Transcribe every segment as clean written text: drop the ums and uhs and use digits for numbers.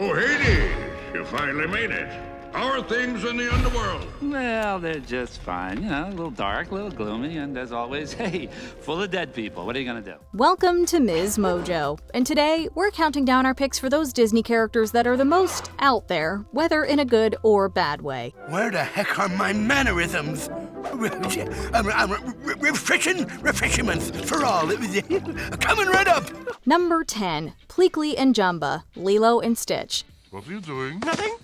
Oh, Hades, you finally made it. How are things in the underworld? Well, they're just fine. You know, a little dark, a little gloomy, and as always, hey, full of dead people. What are you gonna do? Welcome to MsMojo, and today we're counting down our picks for those Disney characters that are the most out there, whether in a good or bad way. Where the heck are my mannerisms? Refreshments for all. Coming right up. Number 10, Pleakley and Jamba, Lilo and Stitch. What are you doing? Nothing?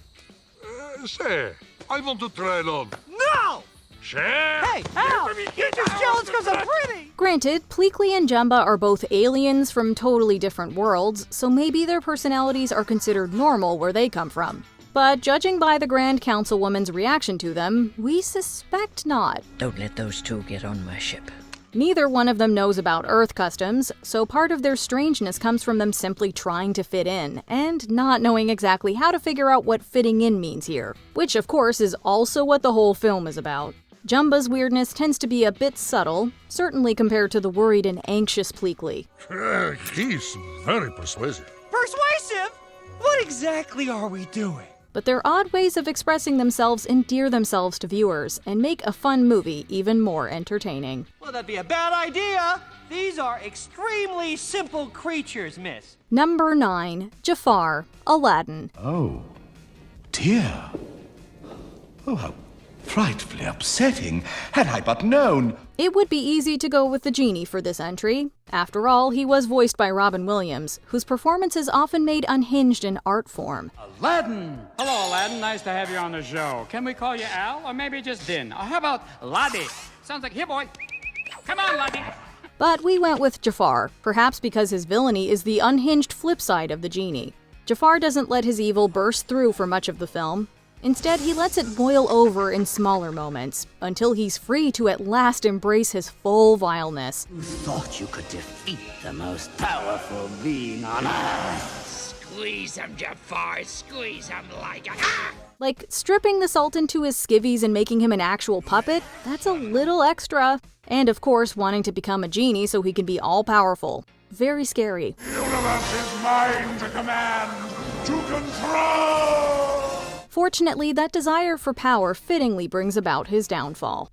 Say, I want to try it on. No! Say! Hey, Al! You're just jealous because I'm pretty! Granted, Pleakley and Jamba are both aliens from totally different worlds, so maybe their personalities are considered normal where they come from. But judging by the Grand Councilwoman's reaction to them, we suspect not. Don't let those two get on my ship. Neither one of them knows about Earth customs, so part of their strangeness comes from them simply trying to fit in, and not knowing exactly how to figure out what fitting in means here. Which, of course, is also what the whole film is about. Jumba's weirdness tends to be a bit subtle, certainly compared to the worried and anxious Pleakley. He's very persuasive. Persuasive? What exactly are we doing? But their odd ways of expressing themselves endear themselves to viewers and make a fun movie even more entertaining. Well, that'd be a bad idea. These are extremely simple creatures, miss. Number 9, Jafar, Aladdin. Oh, dear. Oh, how frightfully upsetting. Had I but known. It would be easy to go with the genie for this entry. After all, he was voiced by Robin Williams, whose performances often made Unhinged an art form. Aladdin! Hello, Aladdin. Nice to have you on the show. Can we call you Al, or maybe just Din? Or how about Laddie? Sounds like, here, boy. Come on, Laddie. But we went with Jafar, perhaps because his villainy is the unhinged flip side of the genie. Jafar doesn't let his evil burst through for much of the film. Instead, he lets it boil over in smaller moments, until he's free to at last embrace his full vileness. You thought you could defeat the most powerful being on Earth. Squeeze him, Jafar, squeeze him like a... Like, stripping the Sultan to his skivvies and making him an actual puppet? That's a little extra. And of course, wanting to become a genie so he can be all-powerful. Very scary. The universe is mine to command, to control! Fortunately, that desire for power fittingly brings about his downfall.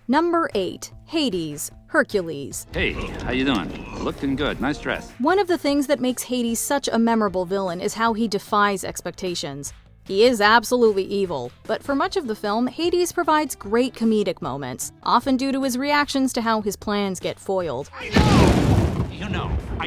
Number 8, Hades, Hercules. Hey, how you doing? Looking good. Nice dress. One of the things that makes Hades such a memorable villain is how he defies expectations. He is absolutely evil, but for much of the film, Hades provides great comedic moments, often due to his reactions to how his plans get foiled. I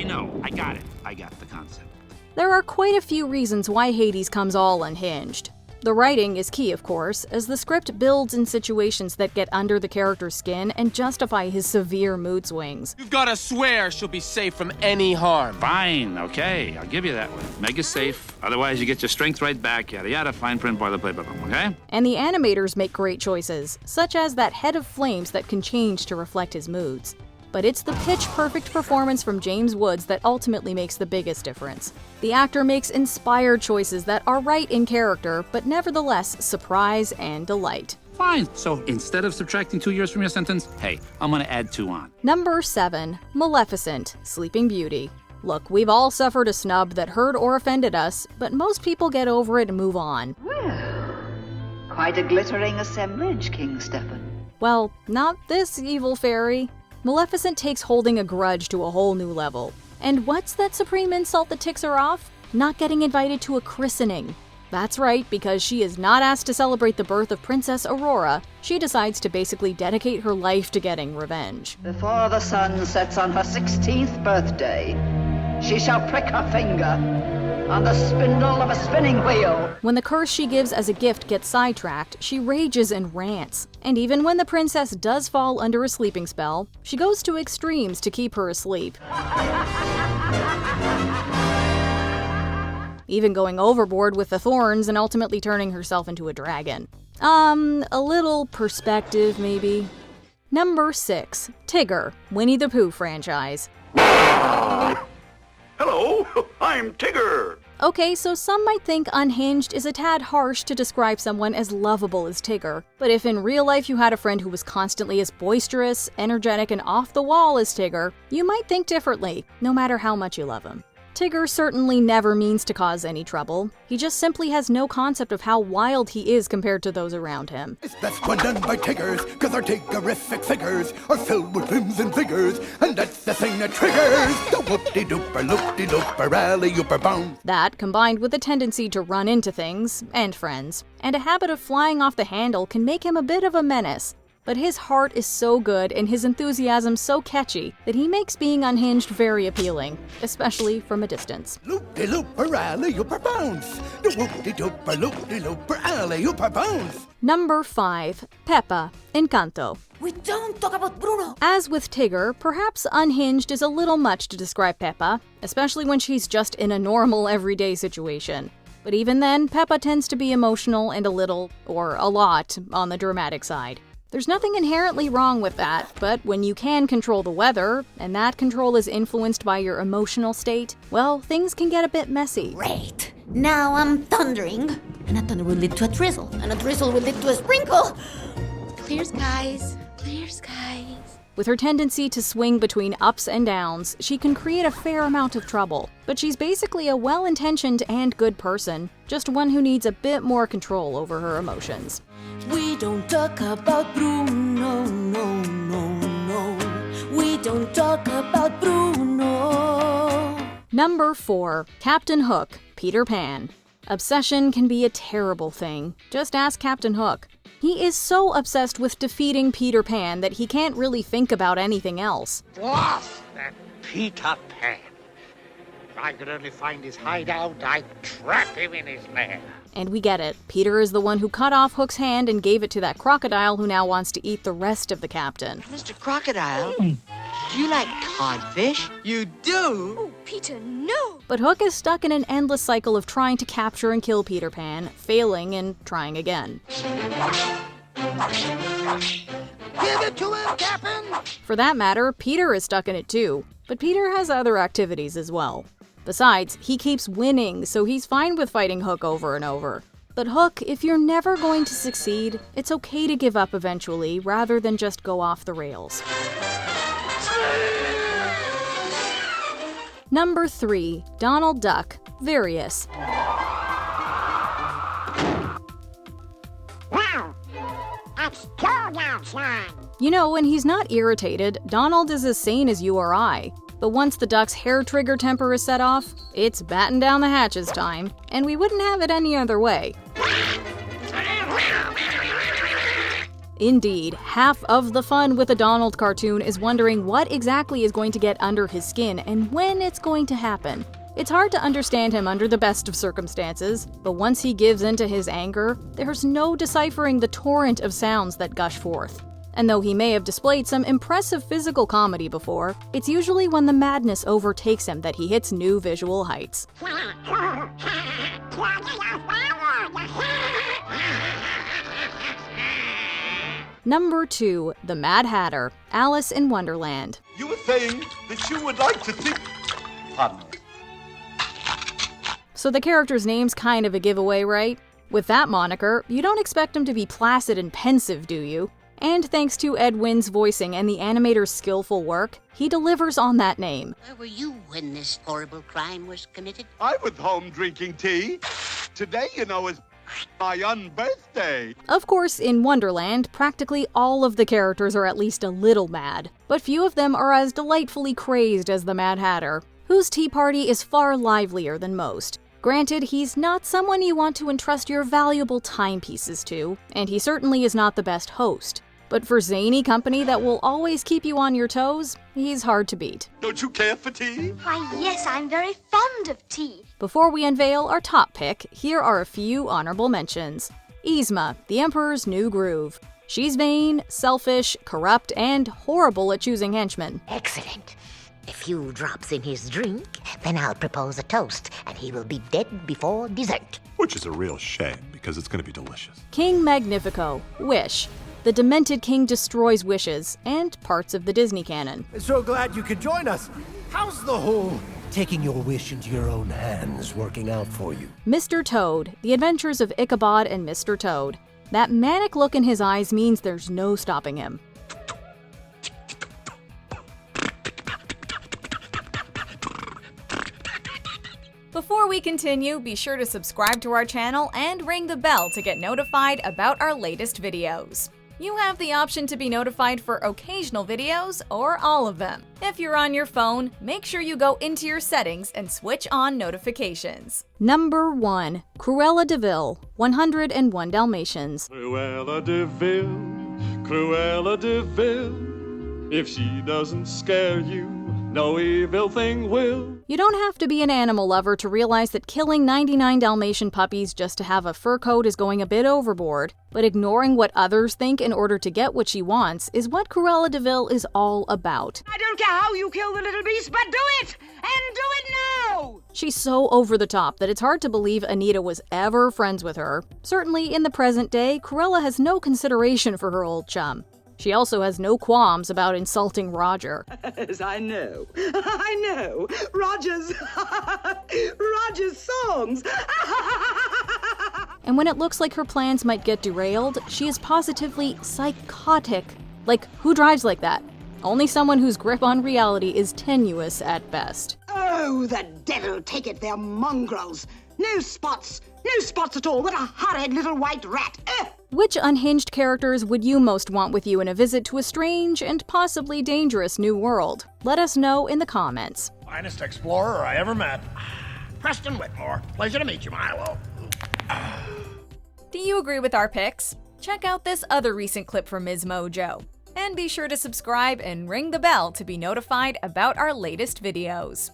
know. I got it. I got the concept. There are quite a few reasons why Hades comes all unhinged. The writing is key, of course, as the script builds in situations that get under the character's skin and justify his severe mood swings. You've got to swear she'll be safe from any harm. Fine, okay. I'll give you that one. Make it safe. Otherwise, you get your strength right back. Yada yada. Fine print, boilerplate, okay? And the animators make great choices, such as that head of flames that can change to reflect his moods. But it's the pitch-perfect performance from James Woods that ultimately makes the biggest difference. The actor makes inspired choices that are right in character, but nevertheless surprise and delight. Fine. So instead of subtracting 2 years from your sentence, hey, I'm gonna add 2 on. Number 7, Maleficent, Sleeping Beauty. Look, we've all suffered a snub that hurt or offended us, but most people get over it and move on. Well, quite a glittering assemblage, King Stephen. Well, not this evil fairy. Maleficent takes holding a grudge to a whole new level. And what's that supreme insult that ticks her off? Not getting invited to a christening. That's right, because she is not asked to celebrate the birth of Princess Aurora, she decides to basically dedicate her life to getting revenge. Before the sun sets on her 16th birthday, she shall prick her finger on the spindle of a spinning wheel. When the curse she gives as a gift gets sidetracked, she rages and rants. And even when the princess does fall under a sleeping spell, she goes to extremes to keep her asleep. Even going overboard with the thorns and ultimately turning herself into a dragon. A little perspective, maybe. Number 6, Tigger, Winnie the Pooh franchise. Hello, I'm Tigger. Okay, so some might think Unhinged is a tad harsh to describe someone as lovable as Tigger, but if in real life you had a friend who was constantly as boisterous, energetic, and off the wall as Tigger, you might think differently, no matter how much you love him. Tigger certainly never means to cause any trouble. He just simply has no concept of how wild he is compared to those around him. It's best when done by Tiggers, cause our Tiggerific figures are filled with whims and figures, and that's the thing that triggers the whoop-de-dooper, loop-de-dooper, alley-ooper bounce. That, combined with a tendency to run into things, and friends, and a habit of flying off the handle can make him a bit of a menace. But his heart is so good and his enthusiasm so catchy that he makes being unhinged very appealing, especially from a distance. Loop-de-looper, alley-ooper bounce. The whoop-de-dooper, loop-de-looper, alley-ooper bounce. Number 5. Pepa, Encanto. We don't talk about Bruno! As with Tigger, perhaps unhinged is a little much to describe Pepa, especially when she's just in a normal everyday situation. But even then, Pepa tends to be emotional and a little, or a lot, on the dramatic side. There's nothing inherently wrong with that, but when you can control the weather, and that control is influenced by your emotional state, well, things can get a bit messy. Great. Now I'm thundering, and a thunder will lead to a drizzle, and a drizzle will lead to a sprinkle. Clear skies, clear skies. With her tendency to swing between ups and downs, she can create a fair amount of trouble. But she's basically a well-intentioned and good person, just one who needs a bit more control over her emotions. We don't talk about Bruno, no, no, no. We don't talk about Bruno. Number 4. Captain Hook, Peter Pan. Obsession can be a terrible thing. Just ask Captain Hook. He is so obsessed with defeating Peter Pan that he can't really think about anything else. Lost that Peter Pan. If I could only find his hideout, I'd trap him in his lair. And we get it. Peter is the one who cut off Hook's hand and gave it to that crocodile who now wants to eat the rest of the captain. Mr. Crocodile, do you like codfish? You do? Oh, Peter, no! But Hook is stuck in an endless cycle of trying to capture and kill Peter Pan, failing and trying again. Give it to him, Captain! For that matter, Peter is stuck in it too. But Peter has other activities as well. Besides, he keeps winning, so he's fine with fighting Hook over and over. But Hook, if you're never going to succeed, it's okay to give up eventually, rather than just go off the rails. Number 3. Donald Duck, Various. Wow! It's cold outside! You know, when he's not irritated, Donald is as sane as you or I. But once the duck's hair trigger temper is set off, it's batten down the hatches time, and we wouldn't have it any other way. Indeed, half of the fun with a Donald cartoon is wondering what exactly is going to get under his skin and when it's going to happen. It's hard to understand him under the best of circumstances, but once he gives in to his anger, there's no deciphering the torrent of sounds that gush forth. And though he may have displayed some impressive physical comedy before, it's usually when the madness overtakes him that he hits new visual heights. Number 2. The Mad Hatter, Alice in Wonderland. You were saying that you would like to see... Pardon me. So the character's name's kind of a giveaway, right? With that moniker, you don't expect him to be placid and pensive, do you? And thanks to Ed Wynn's voicing and the animator's skillful work, he delivers on that name. Where were you when this horrible crime was committed? I was home drinking tea. Today, you know, is my unbirthday. Of course, in Wonderland, practically all of the characters are at least a little mad, but few of them are as delightfully crazed as the Mad Hatter, whose tea party is far livelier than most. Granted, he's not someone you want to entrust your valuable timepieces to, and he certainly is not the best host. But for zany company that will always keep you on your toes, he's hard to beat. Don't you care for tea? Why, yes, I'm very fond of tea. Before we unveil our top pick, here are a few honorable mentions. Yzma, the Emperor's New Groove. She's vain, selfish, corrupt, and horrible at choosing henchmen. Excellent. A few drops in his drink, then I'll propose a toast, and he will be dead before dessert. Which is a real shame, because it's going to be delicious. King Magnifico, Wish. The demented king destroys wishes, and parts of the Disney canon. So glad you could join us. How's the whole taking your wish into your own hands working out for you? Mr. Toad, The Adventures of Ichabod and Mr. Toad. That manic look in his eyes means there's no stopping him. Before we continue, be sure to subscribe to our channel and ring the bell to get notified about our latest videos. You have the option to be notified for occasional videos or all of them. If you're on your phone, make sure you go into your settings and switch on notifications. Number 1. Cruella DeVille, 101 Dalmatians. Cruella DeVille, Cruella DeVille. If she doesn't scare you, no evil thing will. You don't have to be an animal lover to realize that killing 99 Dalmatian puppies just to have a fur coat is going a bit overboard, but ignoring what others think in order to get what she wants is what Cruella DeVille is all about. I don't care how you kill the little beast, but do it! And do it now! She's so over the top that it's hard to believe Anita was ever friends with her. Certainly in the present day, Cruella has no consideration for her old chum. She also has no qualms about insulting Roger. Yes, I know. I know. Roger's songs. And when it looks like her plans might get derailed, she is positively psychotic. Like, who drives like that? Only someone whose grip on reality is tenuous at best. Oh, the devil take it, they're mongrels. No spots at all. What a horrid little white rat. Which unhinged characters would you most want with you in a visit to a strange and possibly dangerous new world? Let us know in the comments. Finest explorer I ever met. Preston Whitmore. Pleasure to meet you, Milo. Do you agree with our picks? Check out this other recent clip from MsMojo. And be sure to subscribe and ring the bell to be notified about our latest videos.